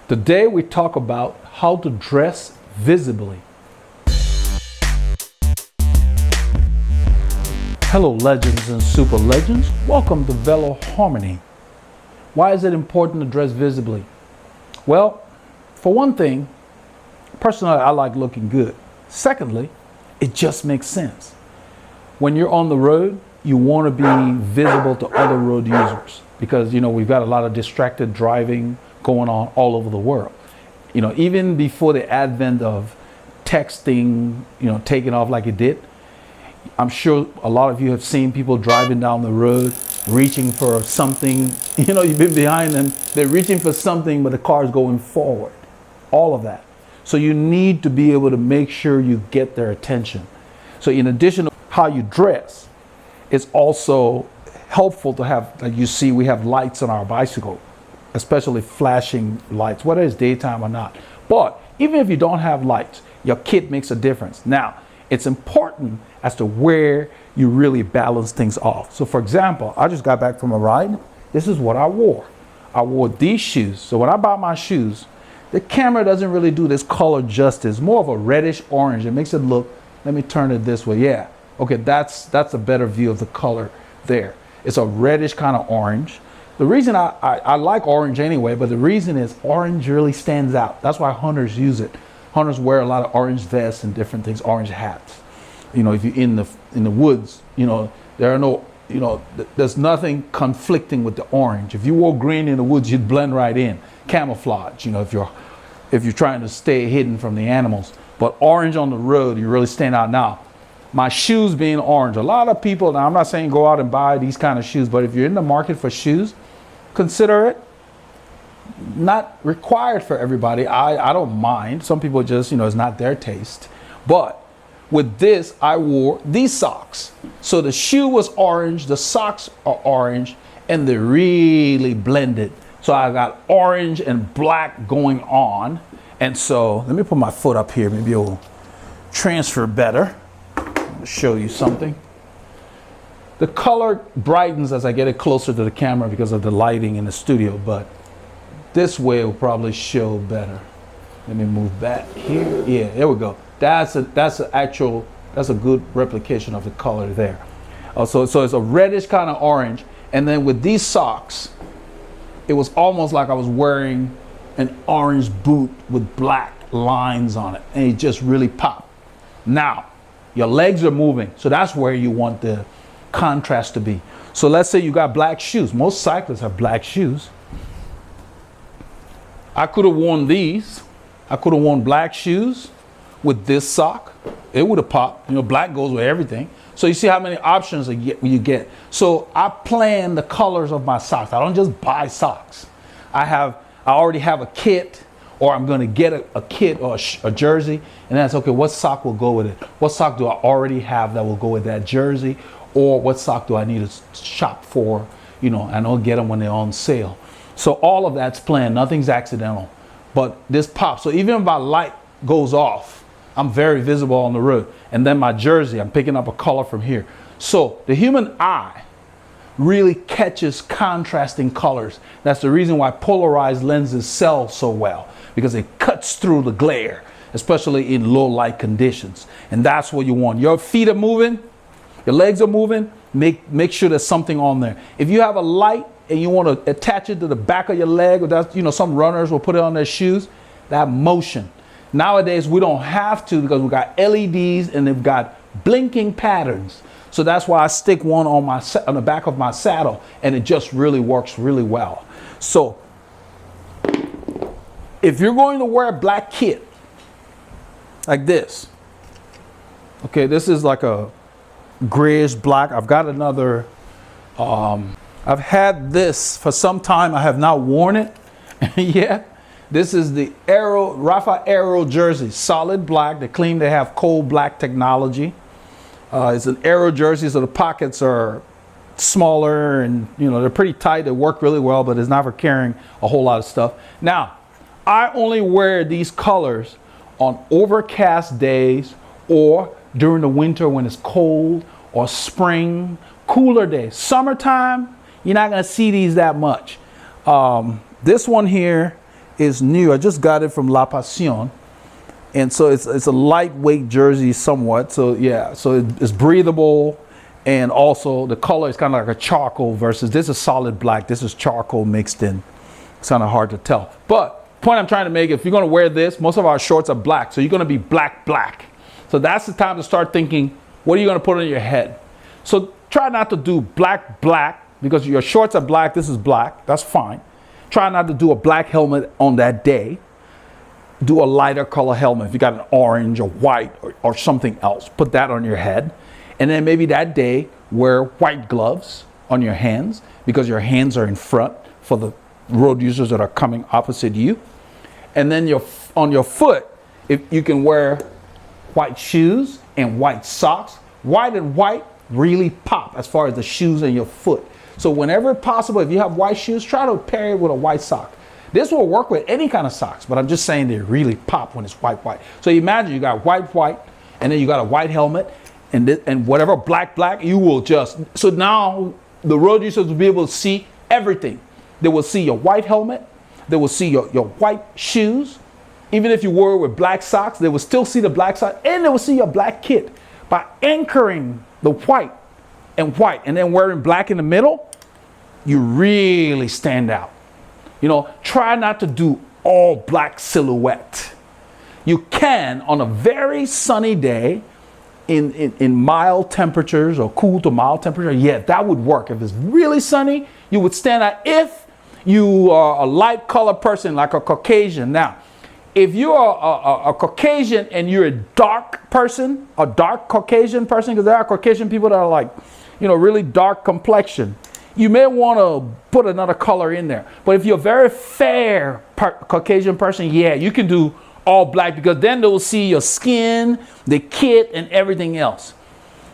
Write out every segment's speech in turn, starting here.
Today we talk about how to dress visibly. Hello legends and super legends, welcome to Veloharmony. Why is it important to dress visibly? Well, for one thing, personally I like looking good. Secondly, it just makes sense. When you're on the road, you want to be visible to other road users because we've got a lot of distracted driving going on all over the world. Even before the advent of texting, taking off like it did, I'm sure a lot of you have seen people driving down the road, reaching for something. You've been behind them, they're reaching for something, but the car's going forward. All of that. So you need to be able to make sure you get their attention. So in addition to how you dress, it's also helpful to have, like you see, we have lights on our bicycle, especially flashing lights, whether it's daytime or not. But even if you don't have lights, your kit makes a difference. Now, it's important as to where you really balance things off. So for example, I just got back from a ride. This is what I wore. I wore these shoes. So when I buy my shoes, the camera doesn't really do this color justice. More of a reddish orange. It makes it look, let me turn it this way. Yeah. Okay, that's a better view of the color there. It's a reddish kind of orange. The reason I like orange anyway, but the reason is orange really stands out. That's why hunters use it. Hunters wear a lot of orange vests and different things, orange hats. If you're in the woods, there are no, there's nothing conflicting with the orange. If you wore green in the woods, you'd blend right in. Camouflage, if you're trying to stay hidden from the animals. But orange on the road, you really stand out. Now, my shoes being orange, a lot of people, now I'm not saying go out and buy these kind of shoes, but if you're in the market for shoes, consider it. Not required for everybody. I don't mind. Some people just, it's not their taste. But with this, I wore these socks. So the shoe was orange, the socks are orange, and they're really blended. So I got orange and black going on. And so let me put my foot up here. Maybe it'll transfer better. I'll show you something. The color brightens as I get it closer to the camera because of the lighting in the studio, but this way it will probably show better. Let me move back here. Yeah, there we go. That's a good replication of the color there. So it's a reddish kind of orange. And then with these socks, it was almost like I was wearing an orange boot with black lines on it. And it just really popped. Now, your legs are moving. So that's where you want the contrast to be. So let's say you got black shoes. Most cyclists have black shoes. I could have worn these. I could have worn black shoes with this sock. It would have popped. Black goes with everything. So you see how many options you get. So I plan the colors of my socks. I don't just buy socks. I already have a kit, or I'm going to get a kit or a jersey, and that's okay. What sock will go with it? What sock do I already have that will go with that jersey? Or what sock do I need to shop for? And I'll get them when they're on sale. So all of that's planned. Nothing's accidental. But this pops. So even if my light goes off, I'm very visible on the road. And then my jersey, I'm picking up a color from here. So the human eye really catches contrasting colors. That's the reason why polarized lenses sell so well, because it cuts through the glare, especially in low light conditions. And that's what you want. Your feet are moving, your legs are moving, make sure there's something on there. If you have a light and you want to attach it to the back of your leg, or that's, some runners will put it on their shoes, that motion. Nowadays, we don't have to because we got LEDs and they've got blinking patterns. So that's why I stick one on the back of my saddle, and it just really works really well. So if you're going to wear a black kit like this, okay, this is like a grayish black. I've got another, I've had this for some time. I have not worn it yet. This is the Rafa Aero jersey, solid black. They claim they have cold black technology. It's an Aero jersey, so the pockets are smaller and they're pretty tight. They work really well, but it's not for carrying a whole lot of stuff. Now, I only wear these colors on overcast days or during the winter when it's cold, or spring, cooler days. Summertime, you're not gonna see these that much. This one here is new. I just got it from La Pasión. And so it's a lightweight jersey somewhat. So yeah, so it's breathable. And also the color is kind of like a charcoal versus this is solid black. This is charcoal mixed in. It's kind of hard to tell. But point I'm trying to make, if you're going to wear this, most of our shorts are black. So you're going to be black. So that's the time to start thinking, what are you going to put on your head? So try not to do black because your shorts are black. This is black. That's fine. Try not to do a black helmet on that day. Do a lighter color helmet. If you got an orange or white or something else, put that on your head. And then maybe that day, wear white gloves on your hands because your hands are in front for the road users that are coming opposite you. And then on your foot, if you can wear white shoes and white socks. White and white really pop as far as the shoes and your foot. So whenever possible, if you have white shoes, try to pair it with a white sock. This will work with any kind of socks, but I'm just saying they really pop when it's white. So imagine you got white, and then you got a white helmet, and whatever black, you will just, so now the road users will be able to see everything. They will see your white helmet, they will see your white shoes. Even if you wore it with black socks, they will still see the black socks, and they will see your black kit. By anchoring the white, and then wearing black in the middle, you really stand out. You know, try not to do all black silhouette. You can on a very sunny day in mild temperatures or cool to mild temperature. Yeah, that would work. If it's really sunny, you would stand out if you are a light colored person like a Caucasian. Now, if you're a Caucasian and you're a dark person, a dark Caucasian person, because there are Caucasian people that are like, you know, really dark complexion, you may want to put another color in there. But if you're a very fair Caucasian person, yeah, you can do all black because then they will see your skin, the kit, and everything else.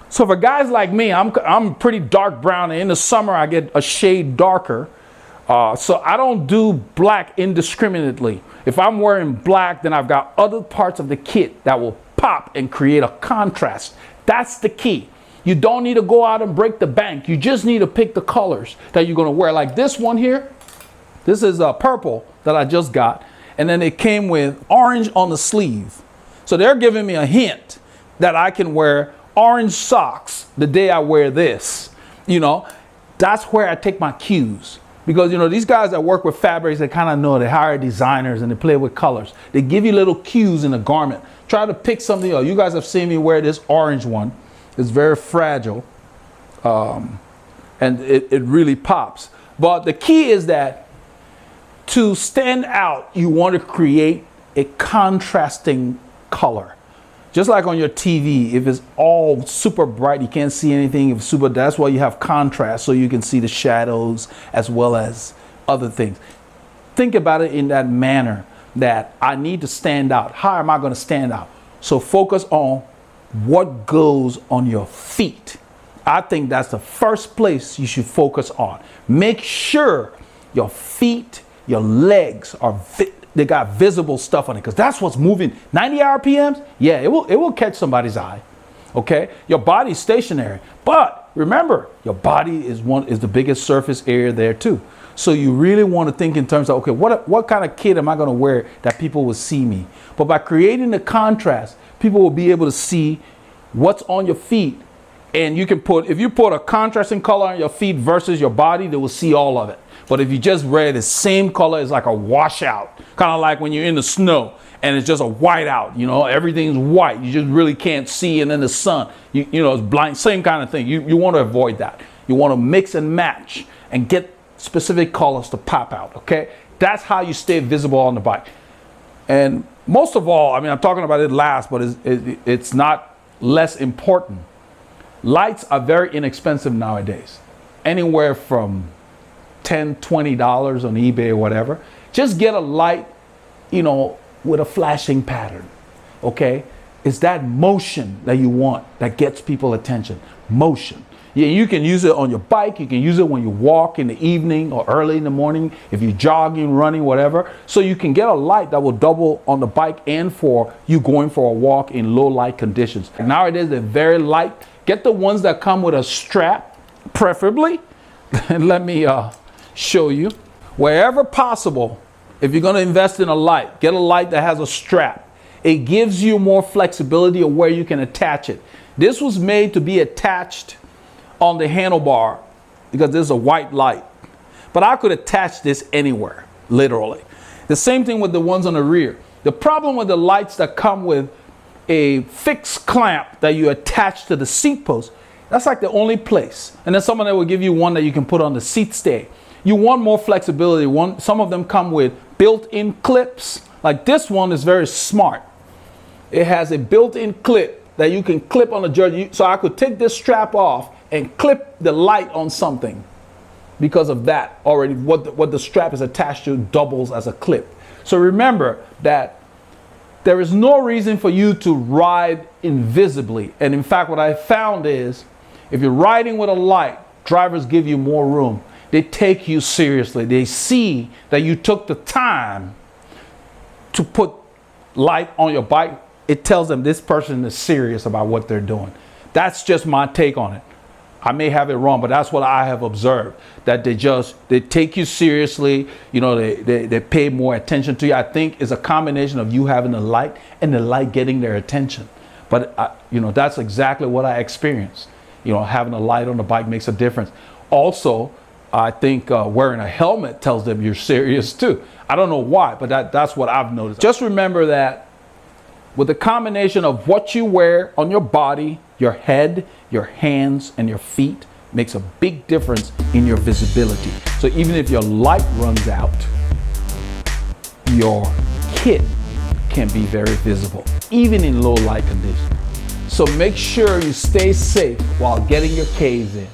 So for guys like me, I'm pretty dark brown, and in the summer I get a shade darker. So I don't do black indiscriminately. If I'm wearing black, then I've got other parts of the kit that will pop and create a contrast. That's the key. You don't need to go out and break the bank. You just need to pick the colors that you're going to wear. Like this one here, this is purple that I just got. And then it came with orange on the sleeve. So they're giving me a hint that I can wear orange socks the day I wear this. You know, that's where I take my cues. Because, you know, these guys that work with fabrics, they kind of know, they hire designers and they play with colors. They give you little cues in the garment. Try to pick something. Oh, you guys have seen me wear this orange one. It's very fragile, and it really pops. But the key is that to stand out, you want to create a contrasting color. Just like on your TV, if it's all super bright, you can't see anything. If it's super, that's why you have contrast, so you can see the shadows as well as other things. Think about it in that manner that I need to stand out. How am I going to stand out? So focus on what goes on your feet. I think that's the first place you should focus on. Make sure your feet, your legs they got visible stuff on it, because that's what's moving. 90 RPMs, yeah, it will catch somebody's eye. Okay, your body's stationary, but remember, your body is the biggest surface area there too. So you really want to think in terms of, okay, what kind of kit am I going to wear that people will see me? But by creating the contrast, people will be able to see what's on your feet. And you can if you put a contrasting color on your feet versus your body, they will see all of it. But if you just wear the same color, it's like a washout. Kind of like when you're in the snow and it's just a whiteout, you know, everything's white. You just really can't see, and then the sun, you know, it's blind, same kind of thing. You want to avoid that. You want to mix and match and get specific colors to pop out, okay? That's how you stay visible on the bike. And most of all, I mean, I'm talking about it last, but it's not less important. Lights are very inexpensive nowadays. Anywhere from $10, $20 on eBay or whatever. Just get a light, you know, with a flashing pattern, okay? It's that motion that you want that gets people attention. Motion. Yeah, you can use it on your bike. You can use it when you walk in the evening or early in the morning, if you're jogging, running, whatever. So you can get a light that will double on the bike and for you going for a walk in low light conditions. Nowadays, they're very light. Get the ones that come with a strap, preferably. And let me show you. Wherever possible, if you're going to invest in a light, get a light that has a strap. It gives you more flexibility of where you can attach it. This was made to be attached on the handlebar because this is a white light. But I could attach this anywhere, literally. The same thing with the ones on the rear. The problem with the lights that come with a fixed clamp that you attach to the seat post, that's like the only place. And then someone that will give you one that you can put on the seat stay. You want more flexibility. Some of them come with built-in clips. Like this one is very smart. It has a built-in clip that you can clip on the jersey. So I could take this strap off and clip the light on something. Because of that already, what the strap is attached to doubles as a clip. So remember that there is no reason for you to ride invisibly. And in fact, what I found is if you're riding with a light, drivers give you more room. They take you seriously. They see that you took the time to put light on your bike. It tells them this person is serious about what they're doing. That's just my take on it. I may have it wrong, but that's what I have observed, that they take you seriously. You know, they pay more attention to you. I think it's a combination of you having the light and the light getting their attention. But, you know, that's exactly what I experienced. You know, having a light on the bike makes a difference. Also, I think wearing a helmet tells them you're serious too. I don't know why, but that's what I've noticed. Just remember that with the combination of what you wear on your body, your head, your hands, and your feet makes a big difference in your visibility. So even if your light runs out, your kit can be very visible, even in low light conditions. So make sure you stay safe while getting your Ks in.